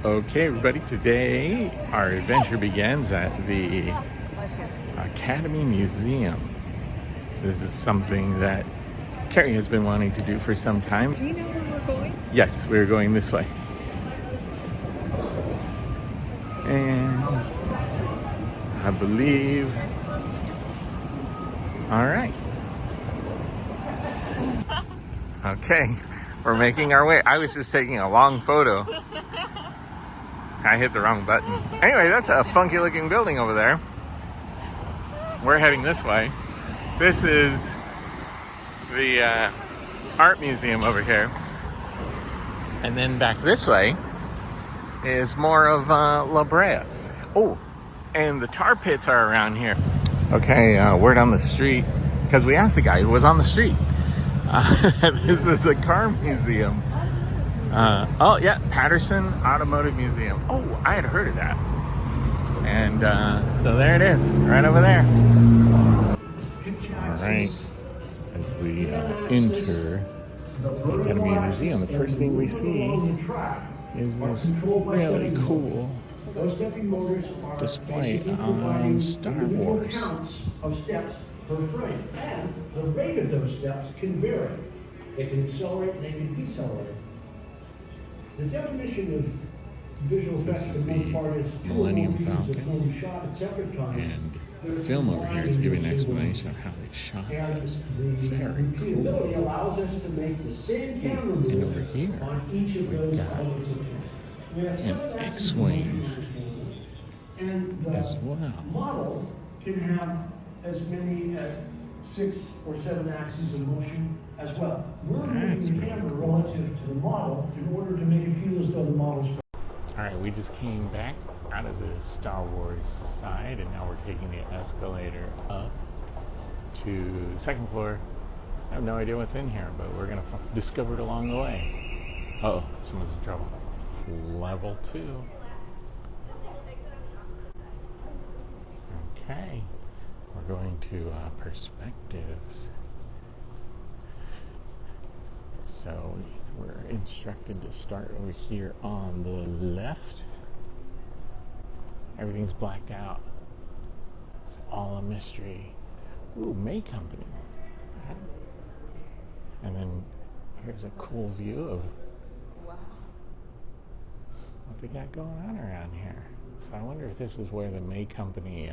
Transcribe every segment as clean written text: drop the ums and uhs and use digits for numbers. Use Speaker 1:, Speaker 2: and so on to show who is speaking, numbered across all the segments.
Speaker 1: Okay, everybody, today our adventure begins at the Academy Museum. So this is something that Carrie has been wanting to do for some time.
Speaker 2: Do you know where we're going?
Speaker 1: Yes, we're going this way. And I believe... All right. Okay, we're making our way. I was just taking a long photo. I hit the wrong button. Anyway, that's a funky looking building over there. We're heading this way. This is the art museum over here. And then back this way is more of La Brea. Oh, and the tar pits are around here. Okay, word on the street, because we asked the guy who was on the street. This is a car museum. Oh yeah, Patterson Automotive Museum. Oh, I had heard of that. And so there it is, right over there. All right, as we enter the Academy Museum, the first thing we see is this really cool display on Star Wars.
Speaker 3: Of steps per frame, and the rate of those steps can vary. They can accelerate and they can decelerate. The definition of visual effects for one part is
Speaker 1: Millennium Falcon,
Speaker 3: film shot at separate times.
Speaker 1: and the film over here is giving an explanation of how they shot this. Very cool.
Speaker 3: It allows us to make the same camera
Speaker 1: And over here,
Speaker 3: on each of those
Speaker 1: we've got
Speaker 3: elements of film. We have some of
Speaker 1: an
Speaker 3: that
Speaker 1: X-Wing
Speaker 3: and the
Speaker 1: as well.
Speaker 3: model can have as many as 6 or 7 axes of motion as well. We're
Speaker 1: That's
Speaker 3: moving the
Speaker 1: really
Speaker 3: camera
Speaker 1: cool.
Speaker 3: relative to the model in order to make it feel as though the model's.
Speaker 1: All right, we just came back out of the Star Wars side, and now we're taking the escalator up to the second floor. I have no idea what's in here, but we're gonna discover it along the way. Uh-oh, someone's in trouble. Level 2. Okay, we're going to perspectives. So we're instructed to start over here on the left. Everything's blacked out. It's all a mystery. Ooh, May Company. And then here's a cool view of what they got going on around here. So I wonder if this is where the May Company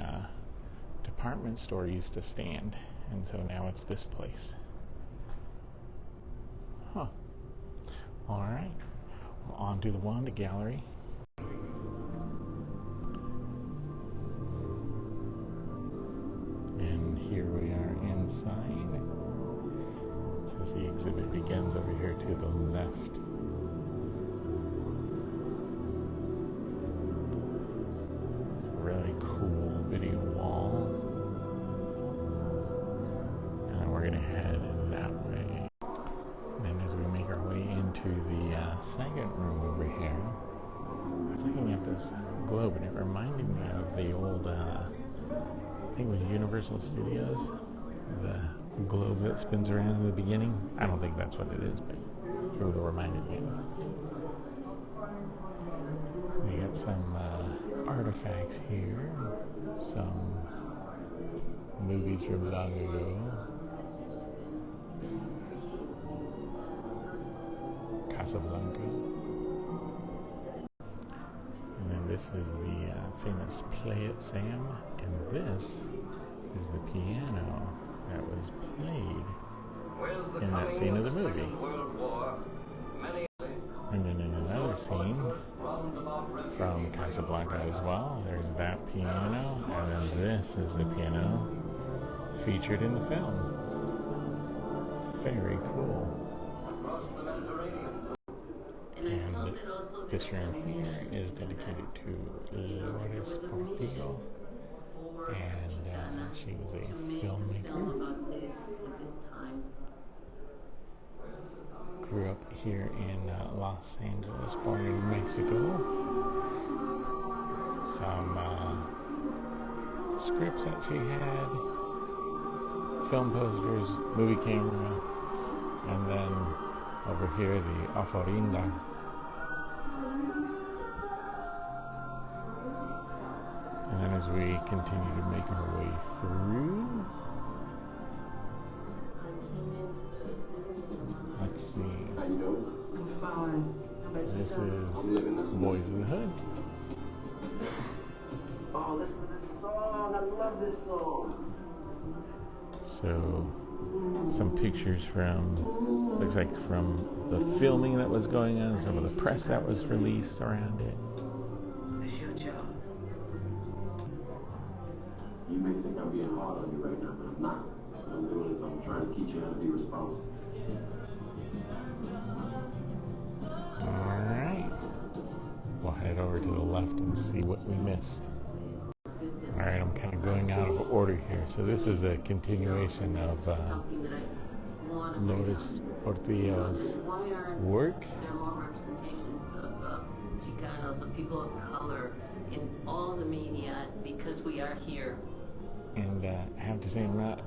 Speaker 1: department store used to stand. And so now it's this place. Huh. All right. Well, on to the Wanda Gallery. And here we are inside. So the exhibit begins over here to the left. It's a really cool video wall. And then we're going to head that way. And as we make our way into the second room over here, I was looking at this globe and it reminded me of the old, I think it was Universal Studios, the globe that spins around in the beginning. I don't think that's what it is, but it really reminded me of it. We got some artifacts here, some movies from long ago. Casablanca. And then this is the famous Play It Sam, and this is the piano that was played in that scene of the movie. And then in another scene from Casablanca as well, there's that piano, and then this is the piano featured in the film. Very cool. And this room here is dedicated to Lourdes Portillo, and she was a filmmaker. Grew up here in Los Angeles, born in Mexico. Some scripts that she had, film posters, movie camera, and then over here the Oforinda. we continue to make our way through. Let's see.
Speaker 2: How you doing?
Speaker 4: I'm fine. How about
Speaker 1: This
Speaker 4: yourself?
Speaker 1: is
Speaker 2: I'm living this
Speaker 1: Boys in the Hood.
Speaker 2: Oh, listen to this song. I love this song.
Speaker 1: So, some pictures from, looks like from the filming that was going on, some of the press that was released around it.
Speaker 4: It's your job.
Speaker 2: You may think I'm being hard on you right now, but I'm not. What I'm doing is I'm trying to teach you how to be responsible.
Speaker 1: Alright. We'll head over to the left and see what we missed. Alright, I'm kind of going out of order here. So this is a continuation of Lourdes Portillo's work.
Speaker 4: There are more representations of Chicanos, of people of color in all the media because we are here.
Speaker 1: And I have to say I'm not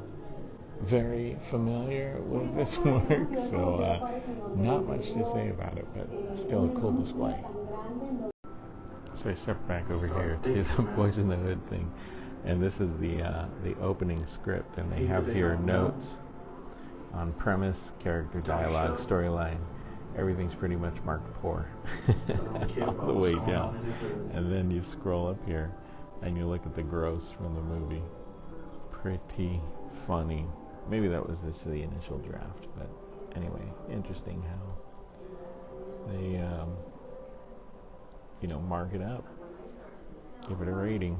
Speaker 1: very familiar with this work, so not much to say about it, but still a cool display. So I step back over here to the Boys in the Hood thing, and this is the opening script, and they have here notes on premise, character, dialogue, storyline. Everything's pretty much marked poor all the way down, and then you scroll up here and you look at the gross from the movie. Pretty funny. Maybe that was just the initial draft, but anyway, interesting how they mark it up, give it a rating.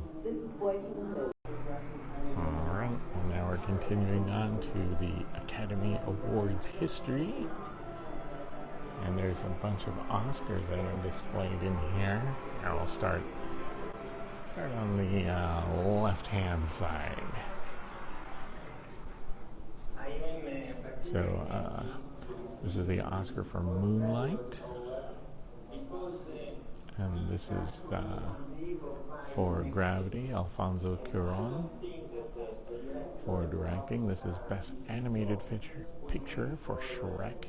Speaker 1: Alright, and now we're continuing on to the Academy Awards history, and there's a bunch of Oscars that are displayed in here. And we'll start on the left hand side. So this is the Oscar for Moonlight, and this is for Gravity, Alfonso Cuarón. For directing, this is Best Animated Picture for Shrek,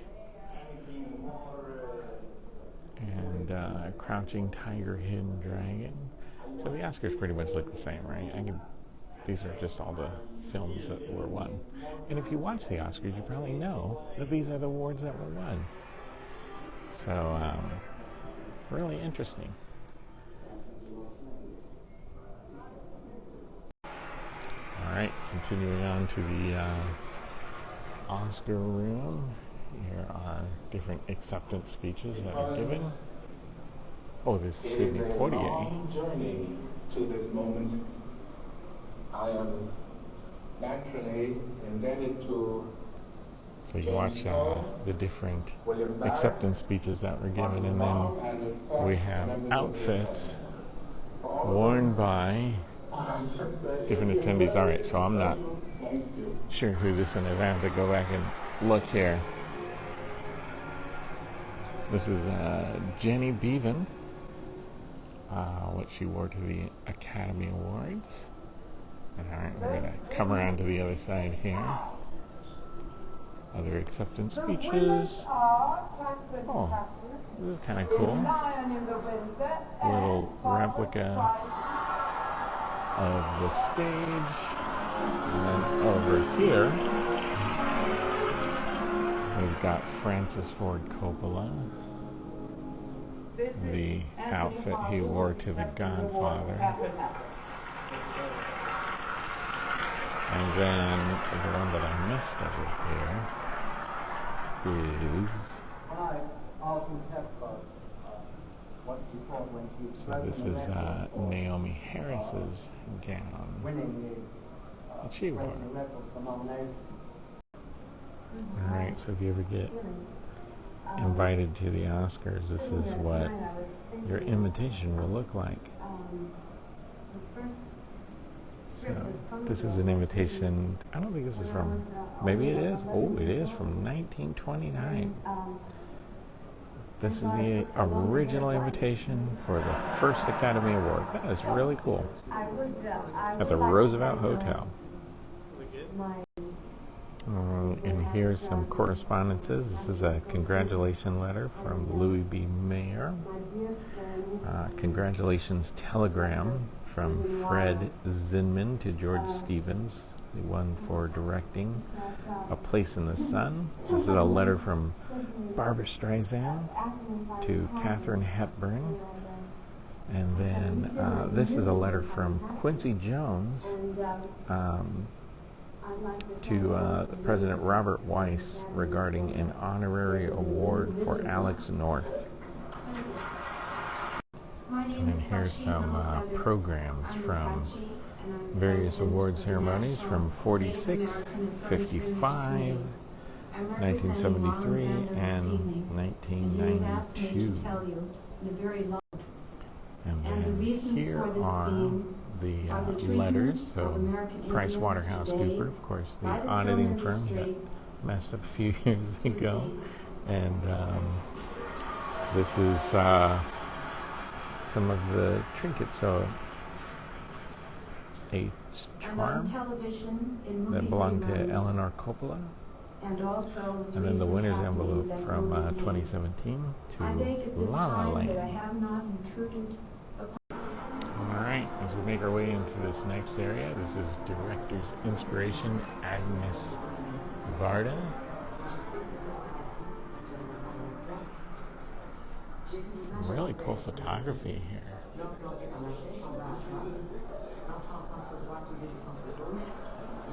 Speaker 1: and Crouching Tiger, Hidden Dragon. So the Oscars pretty much look the same, right? These are just all the films that were won. And if you watch the Oscars, you probably know that these are the awards that were won. So, really interesting. Alright, continuing on to the Oscar room. Here are different acceptance speeches that are given. Oh, this is Sidney Poitier.
Speaker 5: It is a long journey to this moment. I am naturally indebted to
Speaker 1: So you watch the different acceptance speeches that were given, and then we have outfits worn by different attendees. Alright, so I'm not sure who this one is. I have to go back and look here. This is Jenny Beavan, what she wore to the Academy Awards. Alright, we're going to come around to the other side here. Other acceptance speeches. Oh, this is kind of cool. Little replica of the stage. And then over here, we've got Francis Ford Coppola. The outfit he wore to The Godfather. And then the one that I missed over here is... So this is Naomi Harris's gown that she wore. Alright, so if you ever get invited to the Oscars, this is what your invitation will look like. So this is an invitation. I don't think this is from, maybe it is. Oh, it is from 1929. This is the original invitation for the first Academy Award. That is really cool. At the Roosevelt Hotel. And here's some correspondences. This is a congratulation letter from Louis B. Mayer. Congratulations telegram from Fred Zinman to George Stevens, the one for directing A Place in the Sun. This is a letter from Barbra Streisand to Katharine Hepburn. And then this is a letter from Quincy Jones to President Robert Weiss regarding an honorary award for Alex North. And then here's some programs from various award ceremonies from 46, 55, 1973, and 1992. And then here are the letters. So PricewaterhouseCoopers, of course, the auditing firm that messed up a few years ago. And this is some of the trinkets. So a charm that belonged to Eleanor Coppola. And then the winner's envelope from 2017 to La La Land. Alright, as we make our way into this next area, this is Director's Inspiration, Agnes Varda. Some really cool photography here.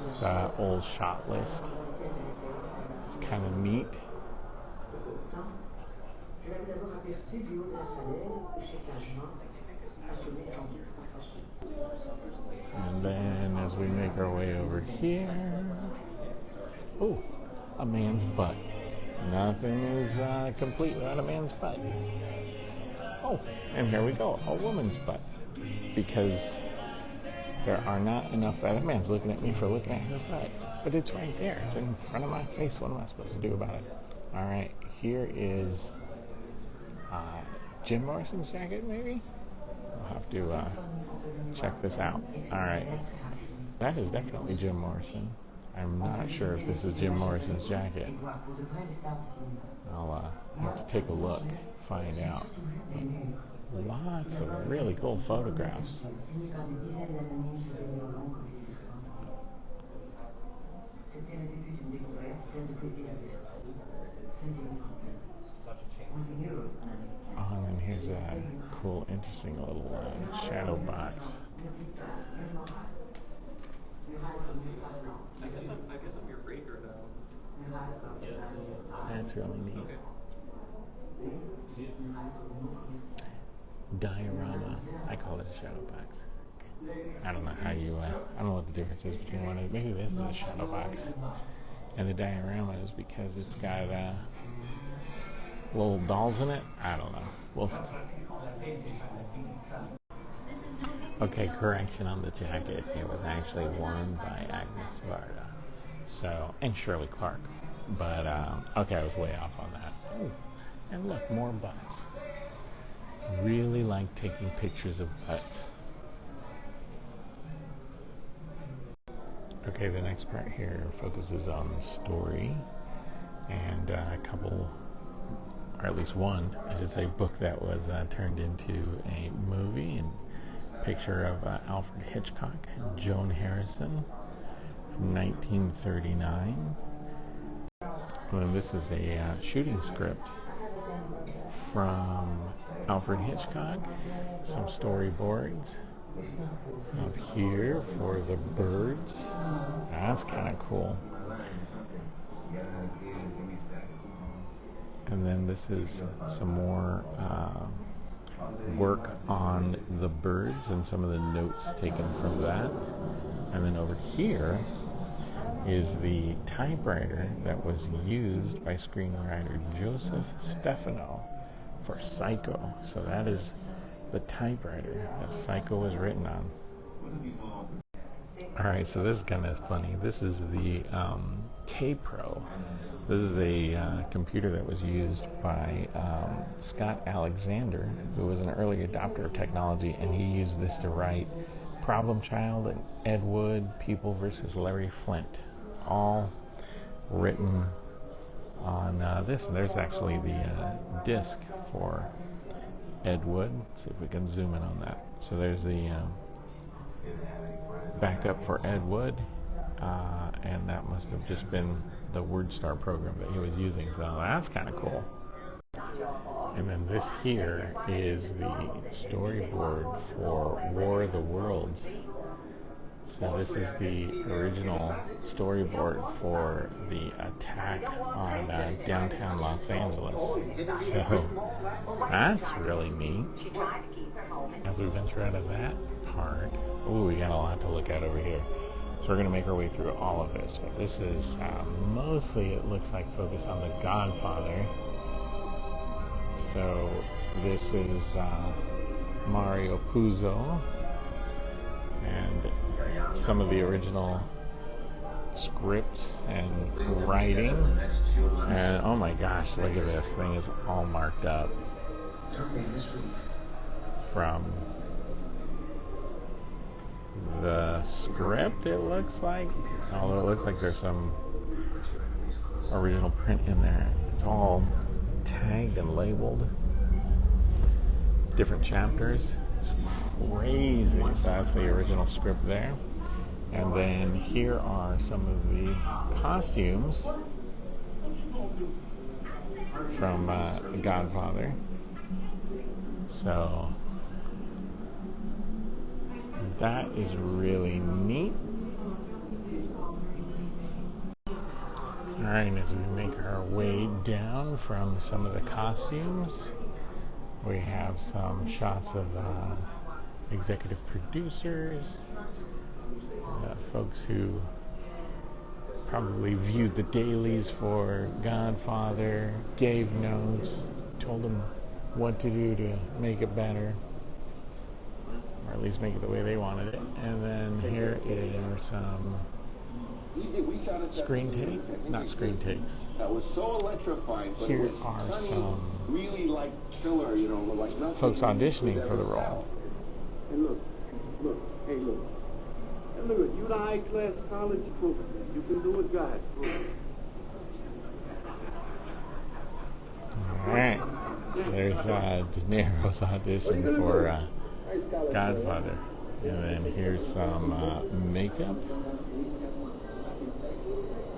Speaker 1: It's an old shot list. It's kind of neat. And then as we make our way over here, oh, a man's butt. Nothing is complete without a man's butt. Oh, and here we go, a woman's butt. Because there are not enough. That man's looking at me for looking at her butt. But it's right there. It's in front of my face. What am I supposed to do about it? All right, here is Jim Morrison's jacket, maybe? I'll have to check this out. All right. That is definitely Jim Morrison. I'm not sure if this is Jim Morrison's jacket. I'll have to take a look, find out. Lots of really cool photographs. Oh, and then here's a cool, interesting little shadow box.
Speaker 6: I guess I'm your breaker now.
Speaker 1: That's really neat. Diorama. I call it a shadow box. I don't know how you, I don't know what the difference is between one of, maybe this is a shadow box. And the diorama is because it's got little dolls in it. I don't know. We'll see. Okay, correction on the jacket. It was actually worn by Agnes Varda. So, and Shirley Clark. But, okay, I was way off on that. Ooh, and look, more butts. Really like taking pictures of butts. Okay, the next part here focuses on the story and a couple, or at least one, I should say, book that was turned into a movie, and picture of Alfred Hitchcock and Joan Harrison from 1939. And then this is a shooting script from Alfred Hitchcock, some storyboards up here for the birds. That's kind of cool. And then this is some more work on the birds and some of the notes taken from that. And then over here is the typewriter that was used by screenwriter Joseph Stefano for Psycho. So that is the typewriter that Psycho was written on. Alright, so this is kind of funny. This is the K-Pro. This is a computer that was used by Scott Alexander, who was an early adopter of technology, and he used this to write Problem Child and Ed Wood, People vs. Larry Flint, all written on this. And there's actually the disc for Ed Wood. Let's see if we can zoom in on that. So there's the backup for Ed Wood, and that must have just been the WordStar program that he was using, so that's kind of cool. And then this here is the storyboard for War of the Worlds. So this is the original storyboard for the attack on downtown Los Angeles. So that's really neat. As we venture out of that part, ooh, we got a lot to look at over here. So we're going to make our way through all of this. But this is mostly, it looks like, focused on The Godfather. So this is Mario Puzo and some of the original script and writing. And oh my gosh, look at this thing, is all marked up from the script, it looks like, although it looks like there's some original print in there. It's all tagged and labeled, different chapters. It's crazy. So that's the original script there. And then here are some of the costumes from The Godfather. So that is really neat. Alright, as we make our way down from some of the costumes, we have some shots of executive producers, folks who probably viewed the dailies for Godfather, gave notes, told them what to do to make it better, or at least make it the way they wanted it. And then here are some screen takes.
Speaker 2: That was so electrifying, but
Speaker 1: Here
Speaker 2: it was
Speaker 1: are
Speaker 2: funny,
Speaker 1: some
Speaker 2: really like killer, you know, like nothing
Speaker 1: folks auditioning for the role.
Speaker 7: Hey, look, hey, look. And look, you the high-class college student. You can do it, guys.
Speaker 1: Alright, so there's De Niro's audition for Godfather. And then here's some makeup,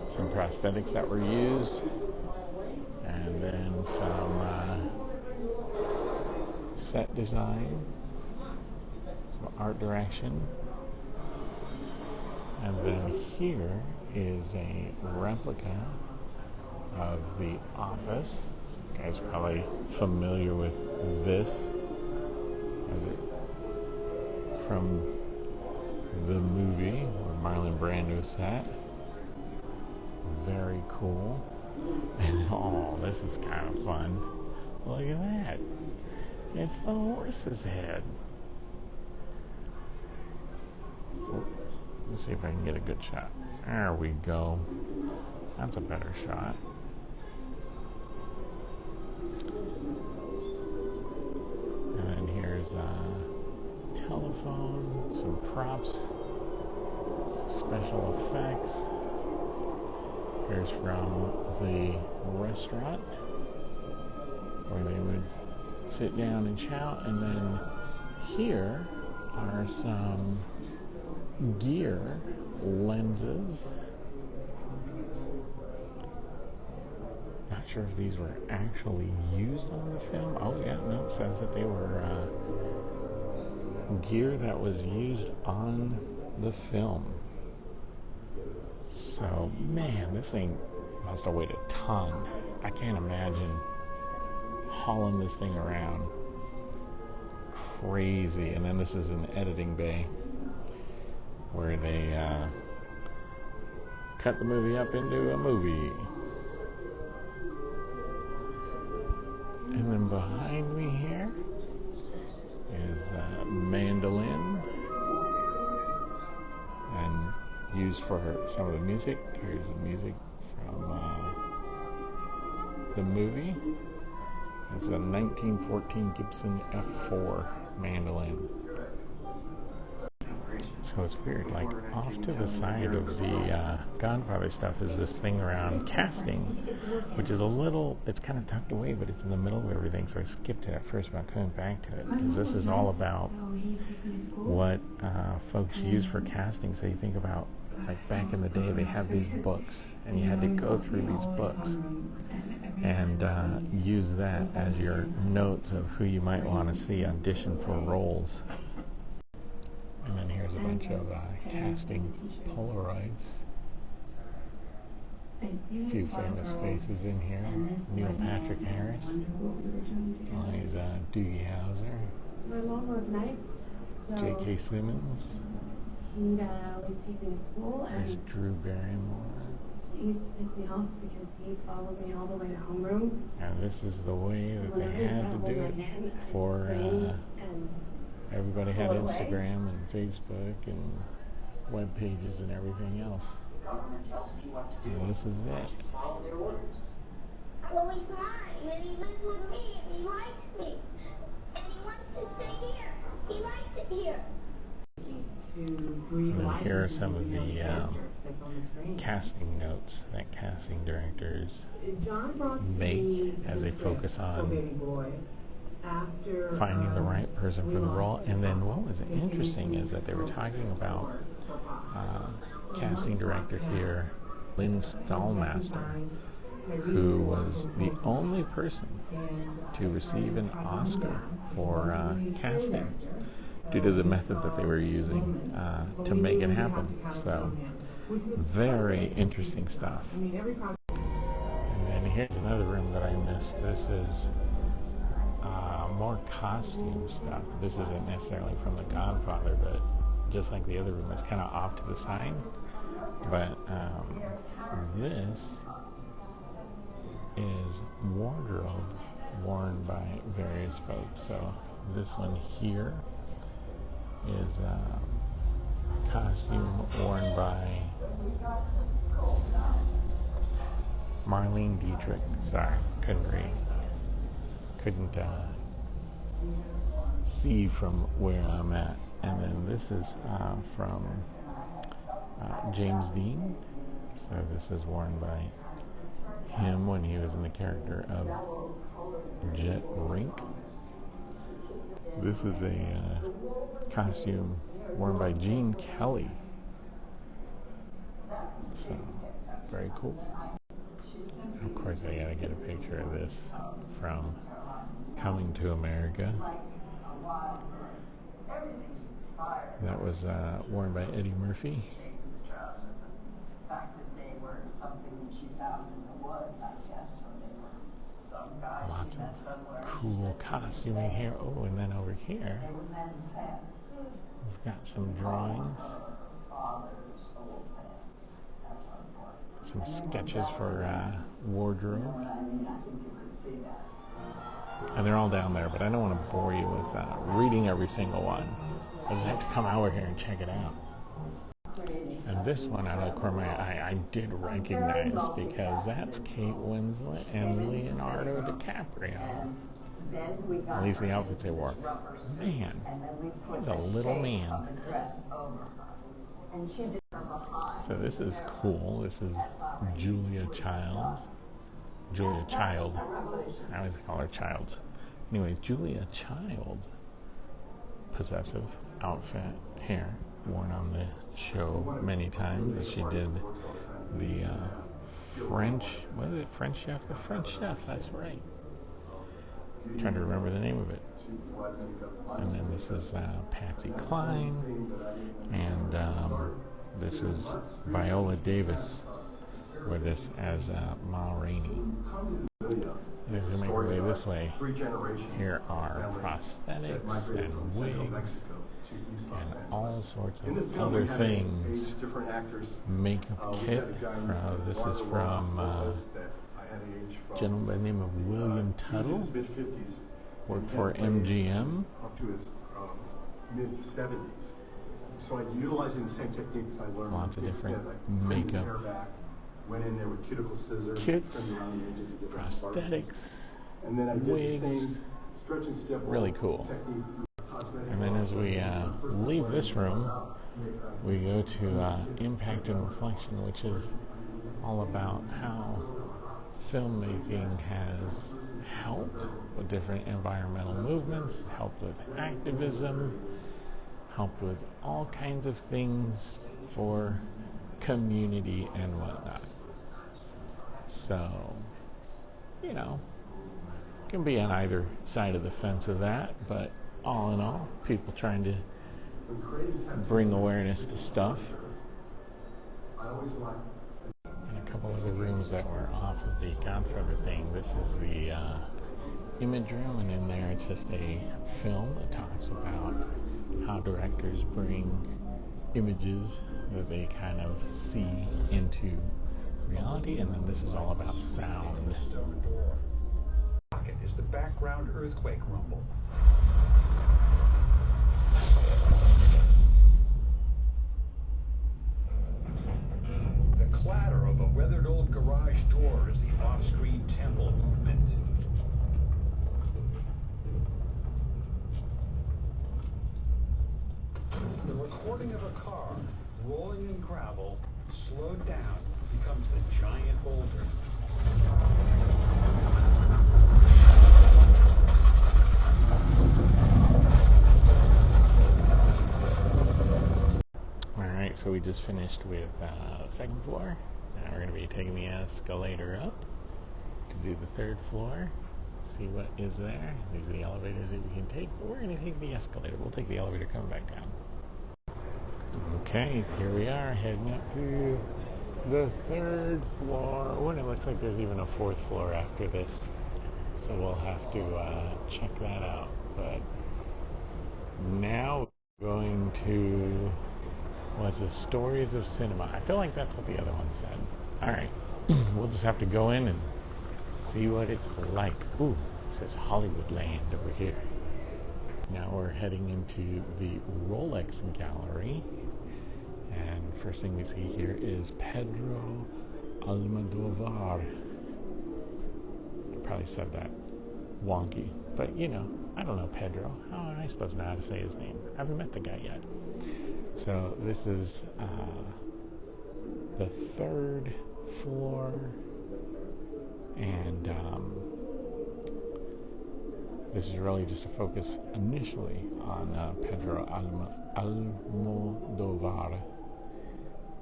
Speaker 1: some prosthetics that were used, and then some set design, some art direction. And then here is a replica of The Office. You guys are probably familiar with this as it from the movie where Marlon Brando sat. Very cool. And oh, this is kind of fun. Look at that. It's the horse's head. Let's see if I can get a good shot. There we go. That's a better shot. And then here's a telephone, some props, special effects. Here's from the restaurant where they would sit down and shout. And then here are some gear lenses. Not sure if these were actually used on the film. Oh yeah, no, it says that they were gear that was used on the film. So man, this thing must have weighed a ton. I can't imagine hauling this thing around. Crazy. And then this is an editing bay where they cut the movie up into a movie. And then behind me here is a mandolin, and used for some of the music. Here's the music from the movie. It's a 1914 Gibson F4 mandolin. So it's weird, like off to the side of the Godfather stuff is this thing around casting, which is a little, it's kind of tucked away, but it's in the middle of everything, so I skipped it at first, but I'm coming back to it, because this is all about what folks use for casting. So you think about, like, back in the day, they had these books, and you had to go through these books and use that as your notes of who you might want to see audition for roles. And then here's a bunch of casting Polaroids. A few famous faces in here. Neil Patrick Harris. He's Doogie Howser.
Speaker 8: My mom was nice. So
Speaker 1: J.K. Simmons.
Speaker 8: he'd always take me to school,
Speaker 1: There's
Speaker 8: and
Speaker 1: Drew Barrymore.
Speaker 8: it used to piss me off because he followed me all the way to homeroom.
Speaker 1: And this is the way that they had to do it for everybody had Instagram and Facebook and web pages and everything else. And this is it.
Speaker 9: Well, he's mine, and he lives with me, and he likes me, and he wants to stay here. He likes it here.
Speaker 1: And then here are some of the casting notes that casting directors make as they focus on finding the right person for the role. And then what was interesting is that they were talking about casting director here, Lynn Stallmaster, who was the only person to receive an Oscar for casting due to the method that they were using to make it happen. So, very interesting stuff. And then here's another room that I missed. This is more costume stuff. This isn't necessarily from The Godfather, but just like the other room, it's kind of off to the side. But this is wardrobe worn by various folks. So this one here is costume worn by Marlene Dietrich. Sorry, couldn't read. Couldn't see from where I'm at. And then this is from James Dean. So this is worn by him when he was in the character of Jet Rink. This is a costume worn by Gene Kelly. So, very cool. Of course, I gotta get a picture of this from Coming to America. That was worn by Eddie Murphy. Lots of cool costuming here. Oh, and then over here, we've got some drawings. Some sketches for wardrobe. And they're all down there, but I don't want to bore you with reading every single one. I just have to come over here and check it out. And this one, out of the corner of my eye, I did recognize because that's Kate Winslet and Leonardo DiCaprio. At least the outfits they wore. Man, he's a little man. So this is cool. This is Julia Childs. Julia Child. I always call her Childs. Anyway, Julia Child. Possessive outfit here, worn on the show many times. She did the French, what is it, French Chef? The French Chef, that's right. I'm trying to remember the name of it. And then this is Patsy Cline. And this is Viola Davis with this as Ma Rainey. And as we make our way this way, here are prosthetics and wigs and all sorts of other things. Makeup kit. This is from a gentleman by the name of William Tuttle. Worked for MGM.
Speaker 10: Up to his mid-70s. So I'm utilizing the same techniques I learned.
Speaker 1: Lots of different makeup.
Speaker 10: Went in there with cuticle scissors,
Speaker 1: kits,
Speaker 10: around the edges of different
Speaker 1: prosthetics,
Speaker 10: and then I did
Speaker 1: wigs.
Speaker 10: the same stretch and step
Speaker 1: really cool.
Speaker 10: Technique.
Speaker 1: And then as we leave this room, we go to Impact and Reflection, which is all about how filmmaking has helped with different environmental movements, helped with activism, helped with all kinds of things for community and whatnot. So, you know, can be on either side of the fence of that, but all in all, people trying to bring awareness to stuff. And a couple other rooms that were off of the Godfather thing. This is the image room, and in there it's just a film that talks about how directors bring images that they kind of see into reality, and then this is all about sound.
Speaker 11: Is the background earthquake rumble. The clatter of a weathered old garage door is the off-screen temple movement. The recording of a car rolling in gravel, slowed down, becomes the giant boulder.
Speaker 1: Alright, so we just finished with the second floor. Now we're going to be taking the escalator up to do the third floor. See what is there. These are the elevators that we can take, but we're going to take the escalator. We'll take the elevator coming back down. Okay, here we are, heading up to the third floor. Oh, and it looks like there's even a fourth floor after this. So we'll have to check that out. But now we're going to the Stories of Cinema. I feel like that's what the other one said. Alright, we'll just have to go in and see what it's like. Ooh, it says Hollywood Land over here. Now we're heading into the Rolex Gallery. And first thing we see here is Pedro Almodovar. I probably said that wonky, but you know, I don't know Pedro. How am I supposed to know how to say his name? I haven't met the guy yet. So this is the third floor, and this is really just a focus initially on Pedro Almodovar,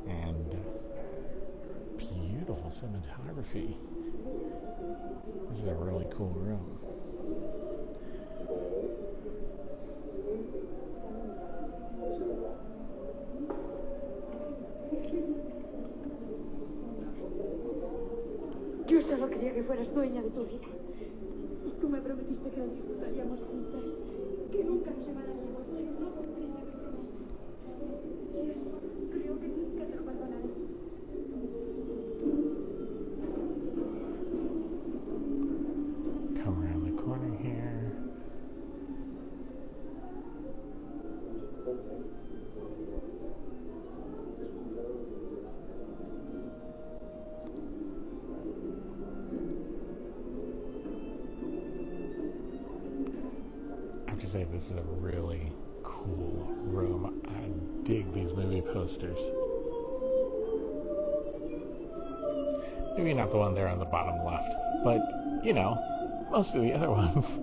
Speaker 1: and beautiful cinematography. This is a really cool room.
Speaker 12: Yo solo quería que fueras dueña de tu vida. Tú me prometiste que la disfrutaríamos juntas, que nunca nos separaríamos, pero no cumpliste tu promesa. Y eso creo que nunca te lo perdonaré.
Speaker 1: Come around the corner here. I have to say, this is a really cool room. I dig these movie posters. Maybe not the one there on the bottom left, but you know, most of the other ones.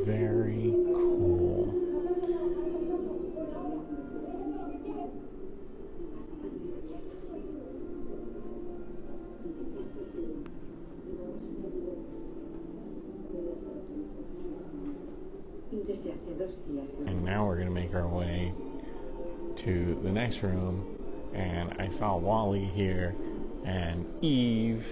Speaker 1: Very cool. And now we're going to make our way to the next room, and I saw Wally here and Eve.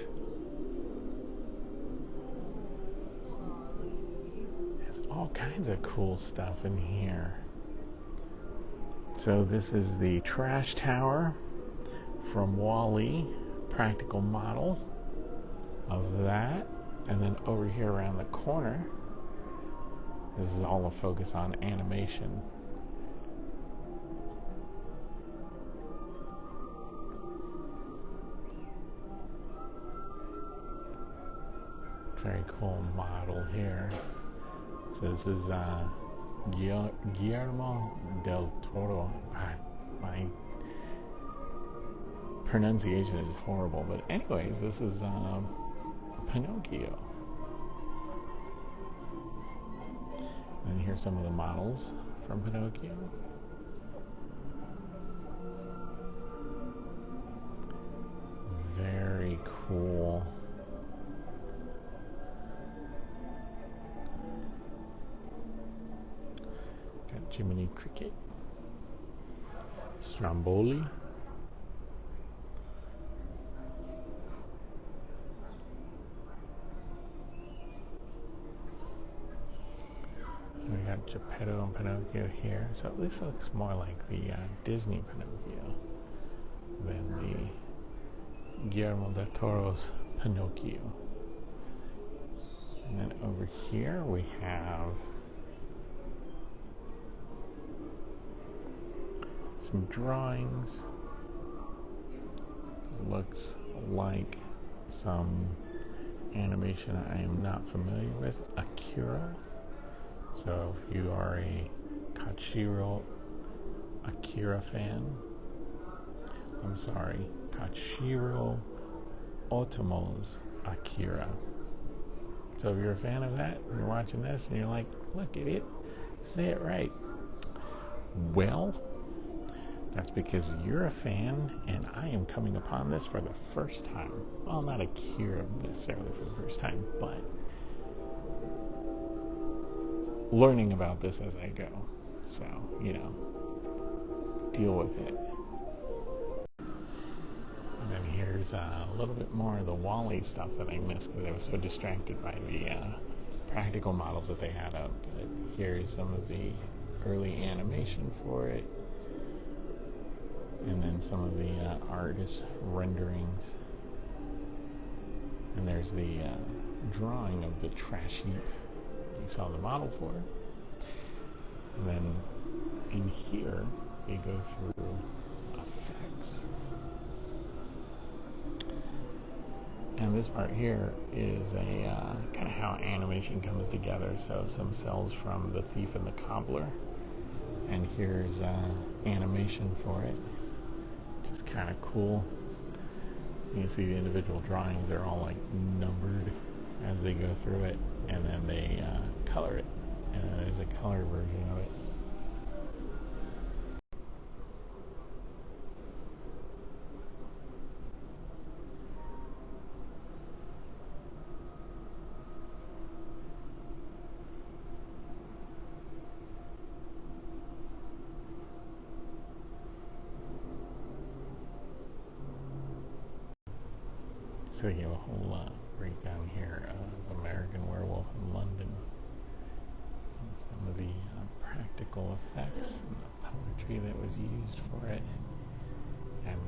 Speaker 1: There's all kinds of cool stuff in here. So this is the trash tower from Wally, practical model of that. And then over here around the corner, this is all a focus on animation. Very cool model here. So this is Guillermo del Toro. My pronunciation is horrible. But anyways, this is Pinocchio. And here's some of the models from Pinocchio. Very cool. Got Jiminy Cricket, Stromboli, we got Geppetto and Pinocchio here. So this looks more like the Disney Pinocchio than the Guillermo del Toro's Pinocchio. And then over here we have some drawings. Looks like some animation I am not familiar with. Akira. So if you are a Kachiro Akira fan, I'm sorry, Kachiro Otomo's Akira. So if you're a fan of that, and you're watching this, and you're like, look at it, say it right. Well, that's because you're a fan, and I am coming upon this for the first time. Well, not Akira necessarily for the first time, but learning about this as I go. So, deal with it. And then here's a little bit more of the Wall-E stuff that I missed because I was so distracted by the practical models that they had up. But here's some of the early animation for it. And then some of the artist renderings. And there's the drawing of the trash heap you saw the model for. And then in here, they go through effects. And this part here is a kind of how animation comes together. So some cells from The Thief and the Cobbler. And here's animation for it, which is kind of cool. You can see the individual drawings, they're all like numbered as they go through it. And then they color it. And then there's a color version of it. So you have a whole breakdown here of American Werewolf in London. And some of the practical effects and the poetry that was used for it. And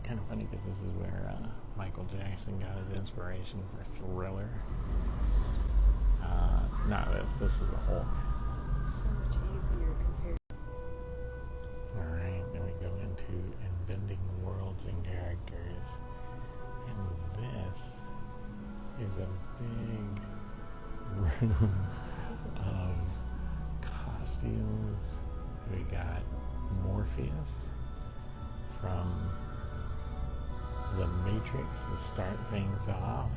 Speaker 1: kind of funny because this is where Michael Jackson got his inspiration for Thriller. Not this. This is the Hulk.
Speaker 13: So much easier compared.
Speaker 1: Alright, then we go into inventing worlds and characters. And this is a big room of costumes. We got Morpheus from The Matrix to start things off.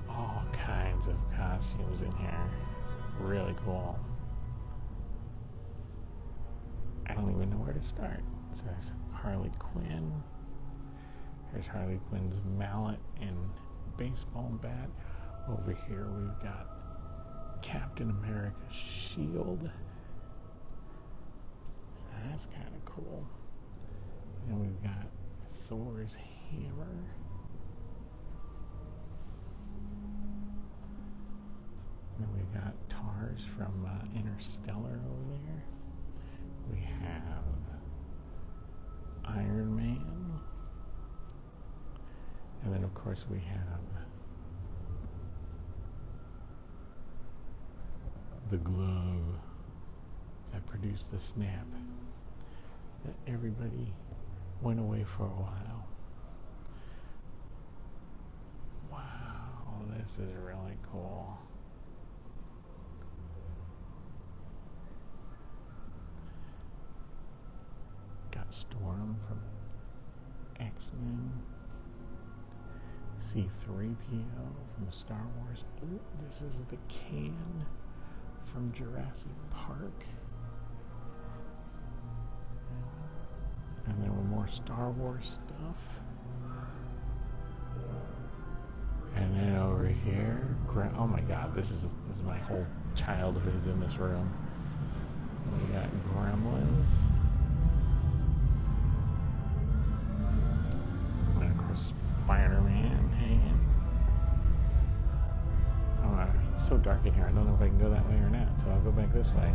Speaker 1: All kinds of costumes in here. Really cool. I don't even know where to start. It says Harley Quinn. Here's Harley Quinn's mallet and baseball bat. Over here we've got Captain America's shield. That's kind of cool. And we've got Thor's hammer. And then we've got TARS from Interstellar over there. We have Iron Man. And then of course we have the glove that produced the snap that everybody went away for a while. Wow, this is really cool. Got Storm from X-Men. C-3PO from Star Wars. Oh, this is the can from Jurassic Park. And then more Star Wars stuff. And then over here, oh my God, this is my whole childhood is in this room. We got Gremlins. And of course, Spider-Man hanging. Oh, it's so dark in here. I don't know if I can go that way or not, so I'll go back this way.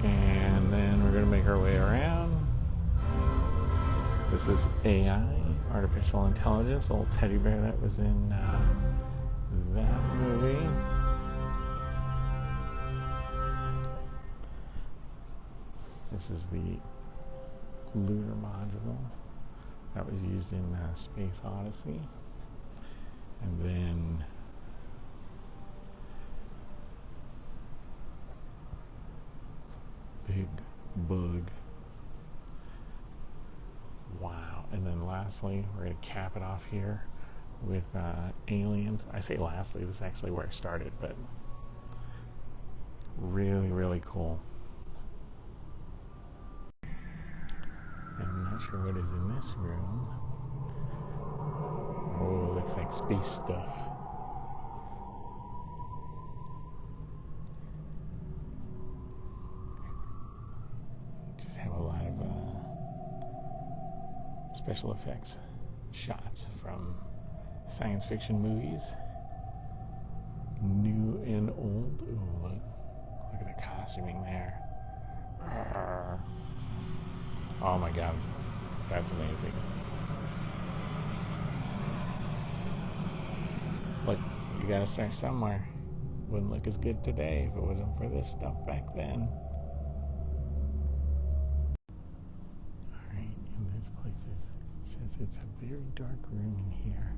Speaker 1: And then we're going to make our way around. This is AI, artificial intelligence, the little teddy bear that was in that movie. This is the lunar module that was used in Space Odyssey. And then Big Bug. Wow. And then lastly, we're going to cap it off here with aliens. I say lastly, this is actually where I started, but really, really cool. And I'm not sure what is in this room. Oh, looks like space stuff. Just have a lot of special effects shots from science fiction movies, new and old. Ooh, look at the costuming there. Oh my God, that's amazing. Look, you gotta start somewhere. Wouldn't look as good today if it wasn't for this stuff back then. Alright, and this place says it's a very dark room in here.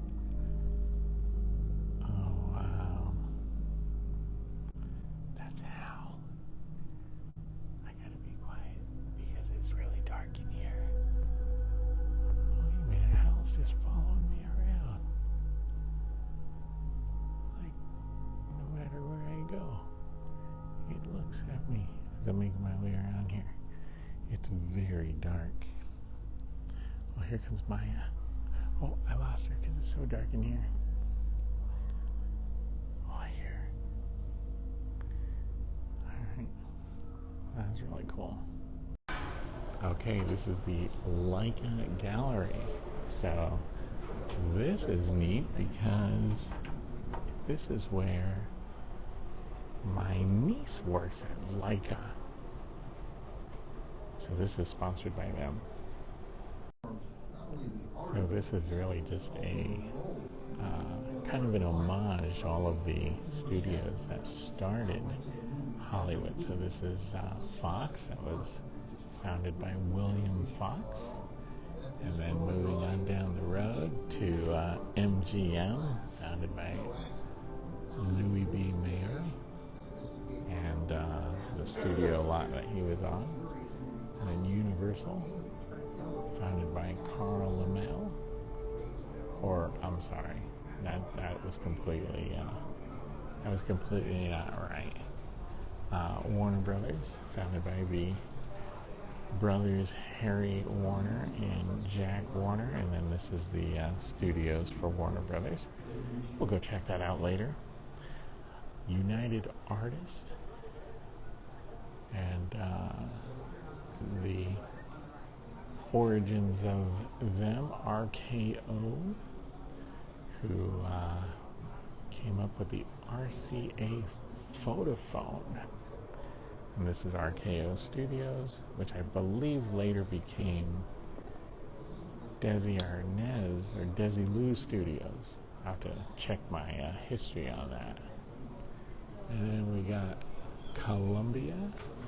Speaker 1: Oh wow. That's Hal. I gotta be quiet because it's really dark in here. Wait a minute, Hal's just following me around. Like, no matter where I go, it looks at me as I'm making my way around here. It's very dark. Well, here comes Maya. Oh, I lost her because it's so dark in here. Oh, I hear her. Alright. That's really cool. Okay, this is the Leica gallery. So, this is neat because this is where my niece works at Leica. So this is sponsored by them. So this is really just a kind of an homage to all of the studios that started Hollywood. So this is Fox, that was founded by William Fox. And then moving on down the road to MGM, founded by Louis B. Mayer. And the studio lot that he was on. And then Universal, founded by Carl Laemmle. Or, I'm sorry, that was completely not right. Warner Brothers, founded by the brothers Harry Warner and Jack Warner, and then this is the studios for Warner Brothers. We'll go check that out later. United Artists, and the origins of them, RKO, who came up with the RCA photophone. And this is RKO Studios, which I believe later became Desi Arnaz or Desilu Studios. I'll have to check my history on that. And then we got Columbia,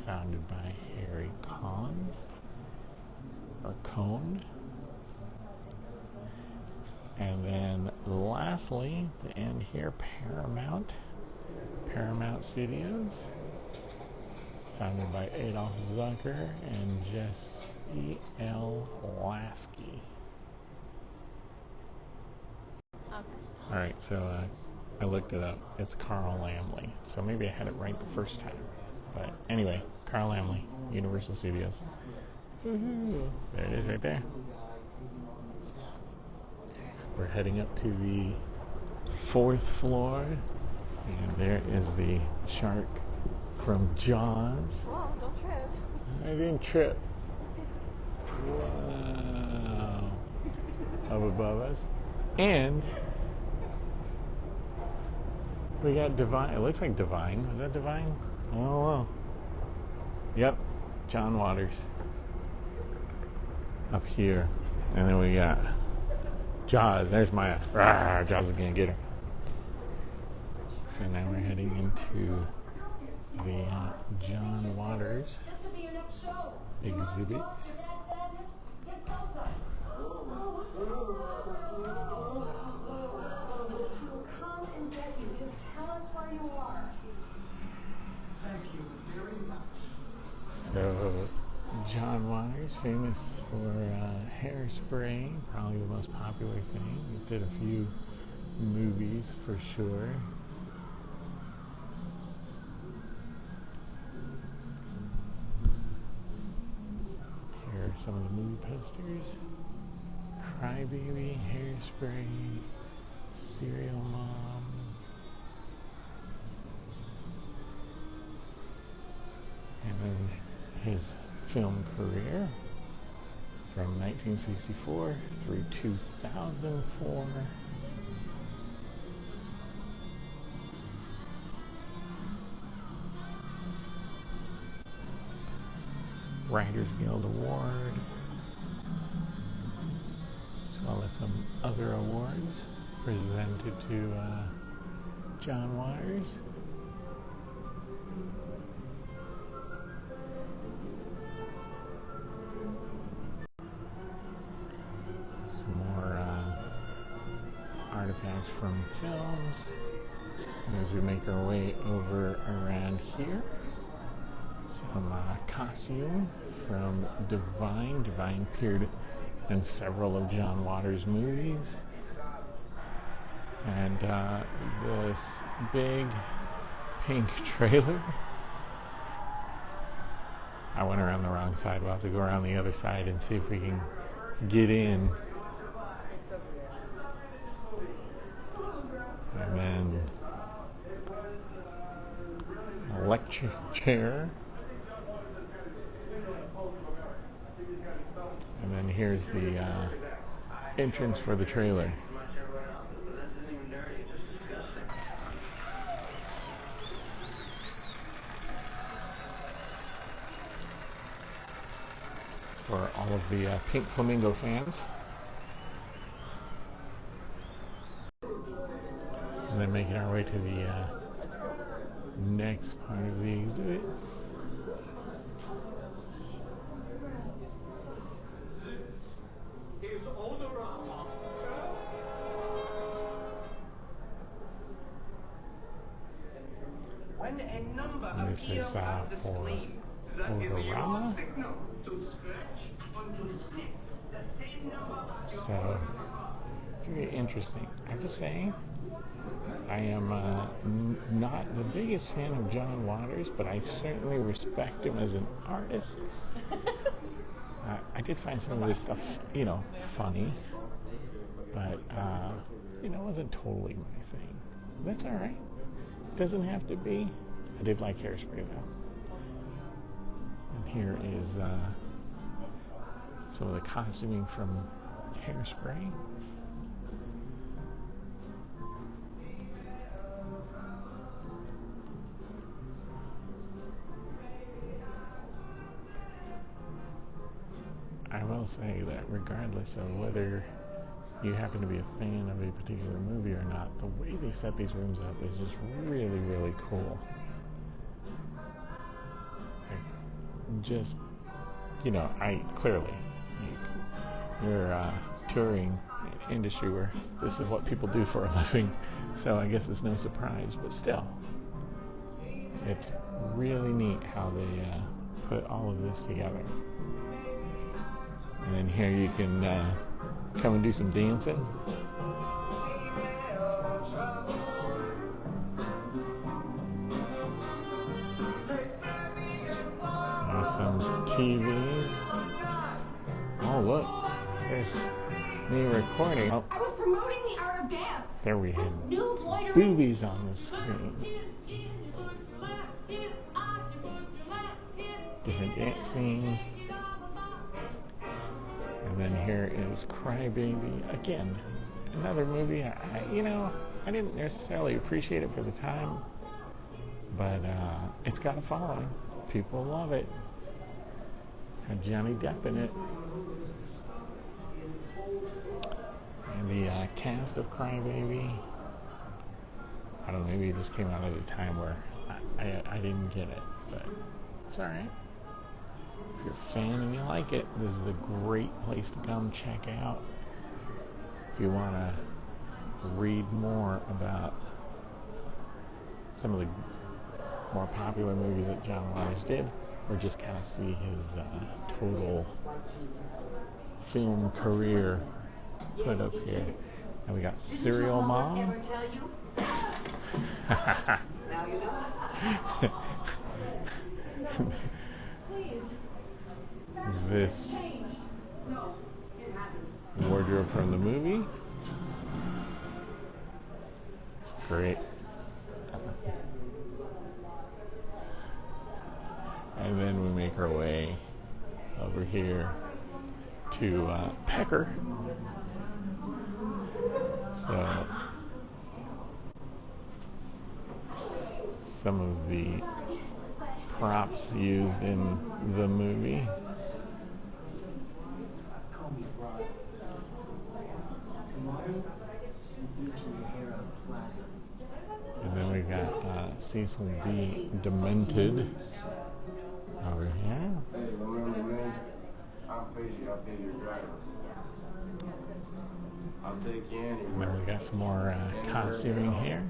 Speaker 1: founded by Harry Cohn. And then lastly, the end here, Paramount Studios, founded by Adolf Zucker and Jesse L. Lasky.
Speaker 13: Okay.
Speaker 1: Alright, so I looked it up. It's Carl Laemmle. So maybe I had it right the first time. But anyway, Carl Laemmle, Universal Studios. Woohoo! There it is right there. We're heading up to the 4th floor. And there is the shark from Jaws.
Speaker 13: Whoa, don't trip.
Speaker 1: I didn't trip. Wow. Up above us. And we got Divine. It looks like Divine. Was that Divine? I don't know. Yep. John Waters. Up here. And then we got Jaws. There's Maya. Rawr, Jaws is going to get her. So now we're heading into the John Waters exhibit.
Speaker 12: We'll come and get you. Just tell us where you are.
Speaker 11: Thank you very much.
Speaker 1: So, John Waters, famous for Hairspray, probably the most popular thing. He did a few movies for sure. Here are some of the movie posters. Crybaby, Hairspray, Serial Mom. And then his film career from 1964 through 2004. Writers Guild Award, as well as some other awards presented to John Waters. Some more artifacts from films. And as we make our way over around here, some costume from Divine. Divine appeared in several of John Waters' movies. And this big pink trailer. I went around the wrong side. We'll have to go around the other side and see if we can get in. And then electric chair. And then here's the entrance for the trailer. For all of the Pink Flamingo fans. And then making our way to the next part of the exhibit.
Speaker 14: When a number
Speaker 1: And this
Speaker 14: appears
Speaker 1: is
Speaker 14: on the
Speaker 1: for
Speaker 14: screen, that is your
Speaker 1: Odorama.
Speaker 14: signal to scratch or to sniff the same number of your
Speaker 1: So, very interesting. I have to say, I am not the biggest fan of John Waters, but I certainly respect him as an artist. I did find some of his stuff, funny, but, it wasn't totally my thing. That's all right. It doesn't have to be. I did like Hairspray, though. And here is some of the costuming from Hairspray. I will say that regardless of whether you happen to be a fan of a particular movie or not, the way they set these rooms up is just really, really cool. Just, you're touring industry where this is what people do for a living, so I guess it's no surprise, but still, it's really neat how they put all of this together. And then here you can come and do some dancing. There's some TVs. Oh, look. There's me recording. Oh,
Speaker 14: I was promoting the art of dance.
Speaker 1: there we had boobies on the screen. Different dance scenes. And then here is Crybaby. Again, another movie. I didn't necessarily appreciate it for the time, but it's got a following. People love it. Had Johnny Depp in it. And the cast of Crybaby. I don't know, maybe it just came out at a time where I didn't get it, but it's alright. If you're a fan and you like it, this is a great place to come check out. If you want to read more about some of the more popular movies that John Waters did, or just kind of see his total film career put up here. And we got Serial Mom.
Speaker 14: Ever tell you? Now you know. Please.
Speaker 1: This
Speaker 14: No, it hasn't.
Speaker 1: wardrobe from the movie. It's great. And then we make our way over here to Pecker. So some of the props used in the movie.
Speaker 15: Call me Rod. Tomorrow, you bleach your hair out platinum.
Speaker 1: And then we got Cecil B. Demented over here.
Speaker 2: Hey, remember me? I'll pay you right. I'll take you anywhere.
Speaker 1: And then we got some more costuming here.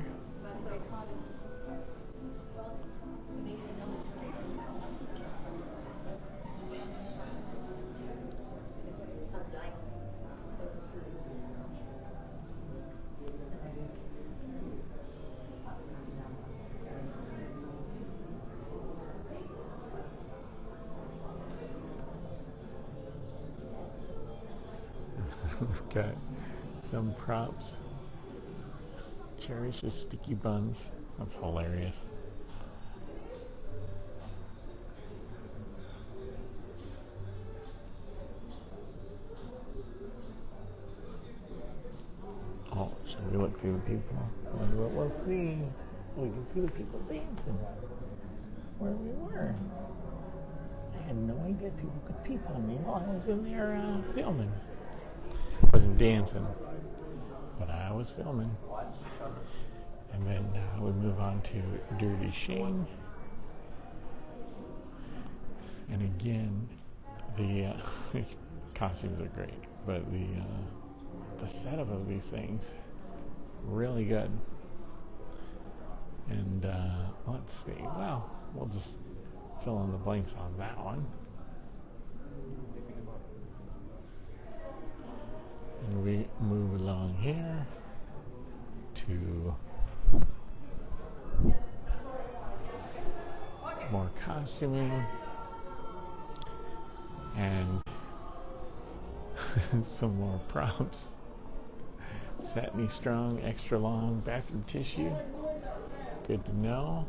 Speaker 1: We've got some props. Cherish's sticky buns. That's hilarious. Oh, should we look through the people? Wonder what we'll see. We can see the people dancing where we were. I had no idea people could peep on me while I was in there filming. I wasn't dancing, but I was filming. And then we move on to Dirty Shane. And again, the these costumes are great, but the setup of these things really good. And let's see. Well, we'll just fill in the blanks on that one. And we move along here to more costuming and some more props. Satiny strong, extra long bathroom tissue. Good to know.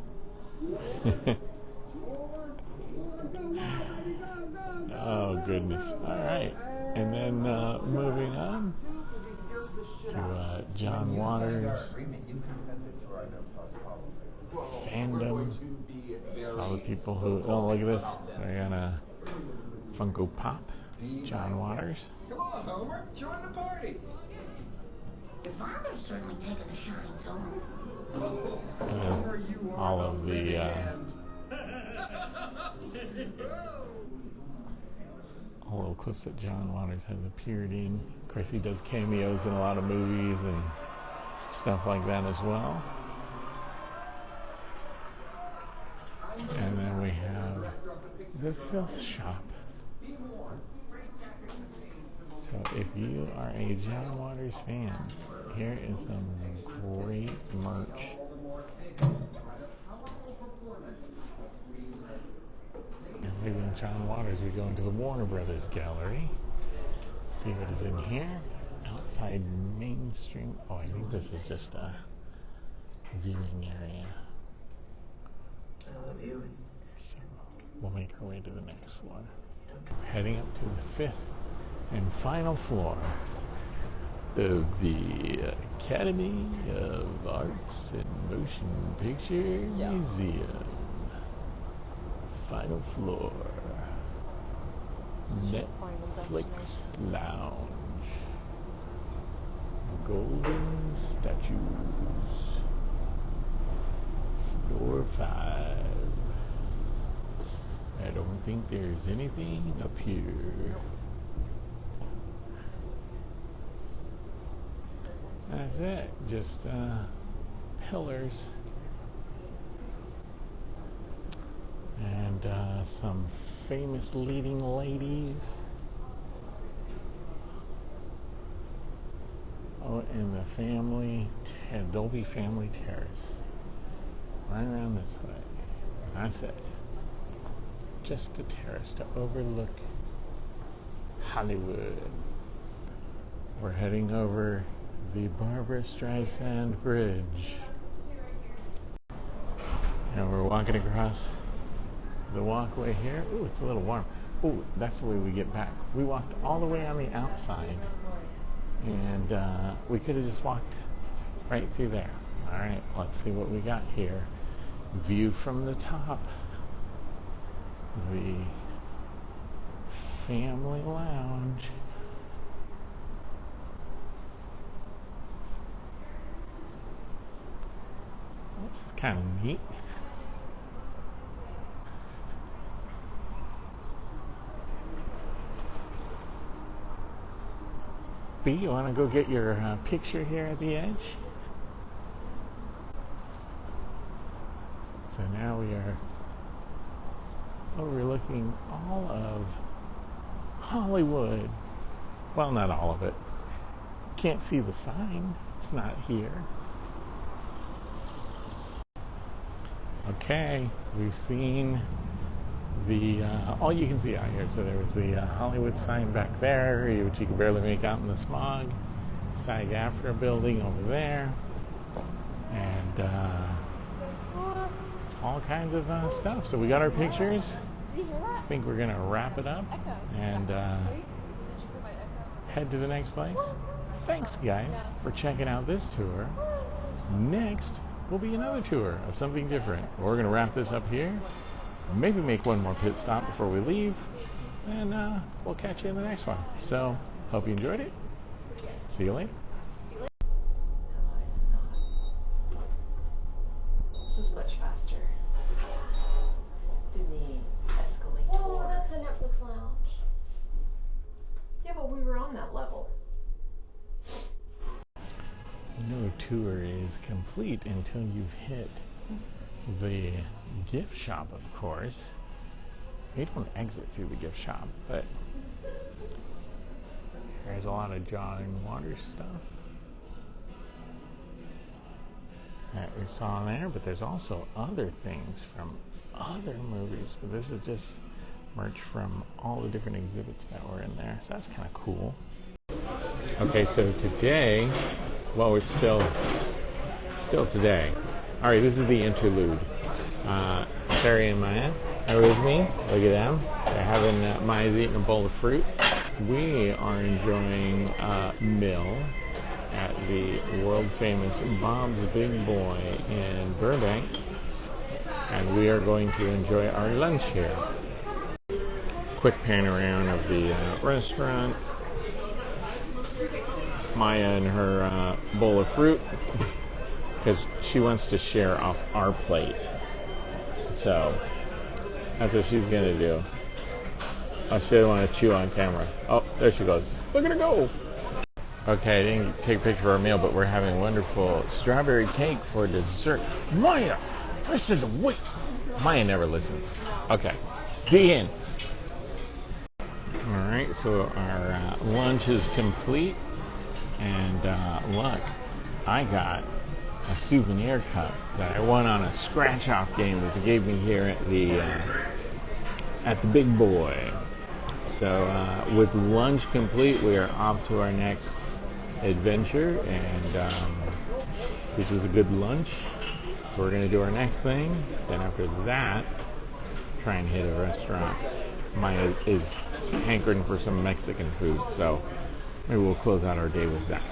Speaker 1: Oh goodness. Alright. And then moving on to John Waters. Fandom. It's all the people who, oh look at this. They're gonna Funko Pop. John Waters.
Speaker 14: Come on, Homer, join the party. Your father's certainly taking a shine to him.
Speaker 1: Homer, you are all of the all little clips that John Waters has appeared in. Of course, he does cameos in a lot of movies and stuff like that as well. the filth shop. So if you are a John Waters fan, here is some great merch. And leaving John Waters, we go into the Warner Brothers gallery. See what is in here. Outside mainstream. Oh, I think this is just a viewing area. So we'll make our way to the next floor. We're heading up to the 5th and final floor of the Academy of Arts and Motion Picture Museum. Final floor. Netflix Lounge. Golden statues. Floor 5. I don't think there's anything up here. That's it. Just pillars. And some famous leading ladies. Oh, and the family, Dolby Family Terrace. Right around this way. That's it. Just a terrace to overlook Hollywood. We're heading over the Barbara Streisand Bridge. And we're walking across the walkway here. Ooh, it's a little warm. Ooh, that's the way we get back. We walked all the way on the outside. And we could have just walked right through there. All right, let's see what we got here. View from the top. The family lounge. This is kind of neat. B, you want to go get your picture here at the edge? So now we are overlooking all of Hollywood. Well, not all of it. Can't see the sign. It's not here. Okay, we've seen the all you can see out here. So there was the Hollywood sign back there, which you can barely make out in the smog. SAG-AFTRA building over there, and all kinds of stuff. So we got our pictures. I think we're gonna wrap it up and head to the next place. Thanks, guys, for checking out this tour. Next will be another tour of something different. We're gonna wrap this up here. Maybe make one more pit stop before we leave, and we'll catch you in the next one. So, hope you enjoyed it. See you later.
Speaker 16: This was much faster than the Escalade
Speaker 8: Oh,
Speaker 16: tour.
Speaker 8: that's the Netflix lounge.
Speaker 16: Yeah, but we were on that level.
Speaker 1: No tour is complete until you've hit the gift shop, of course. You don't exit through the gift shop, but there's a lot of John Waters stuff that we saw there, but there's also other things from other movies. But this is just merch from all the different exhibits that were in there, so that's kind of cool. Okay, so today, well, it's still today. All right, this is the interlude. Terry and Maya are with me. Look at them. They're having, Maya's eating a bowl of fruit. We are enjoying a meal at the world famous Bob's Big Boy in Burbank. And we are going to enjoy our lunch here. Quick pan around of the restaurant. Maya and her bowl of fruit, because she wants to share off our plate. So that's what she's gonna do. Oh, she doesn't want to chew on camera. Oh, there she goes. Look at her go. Okay, I didn't take a picture of our meal, but we're having wonderful strawberry cake for dessert. Maya, listen to wait. Maya never listens. Okay, Dean. All right, so our lunch is complete, and look, I got a souvenir cup that I won on a scratch-off game that they gave me here at the Big Boy. So with lunch complete, we are off to our next adventure, and this was a good lunch. So we're gonna do our next thing. Then after that, try and hit a restaurant. Maya is hankering for some Mexican food, so maybe we'll close out our day with that.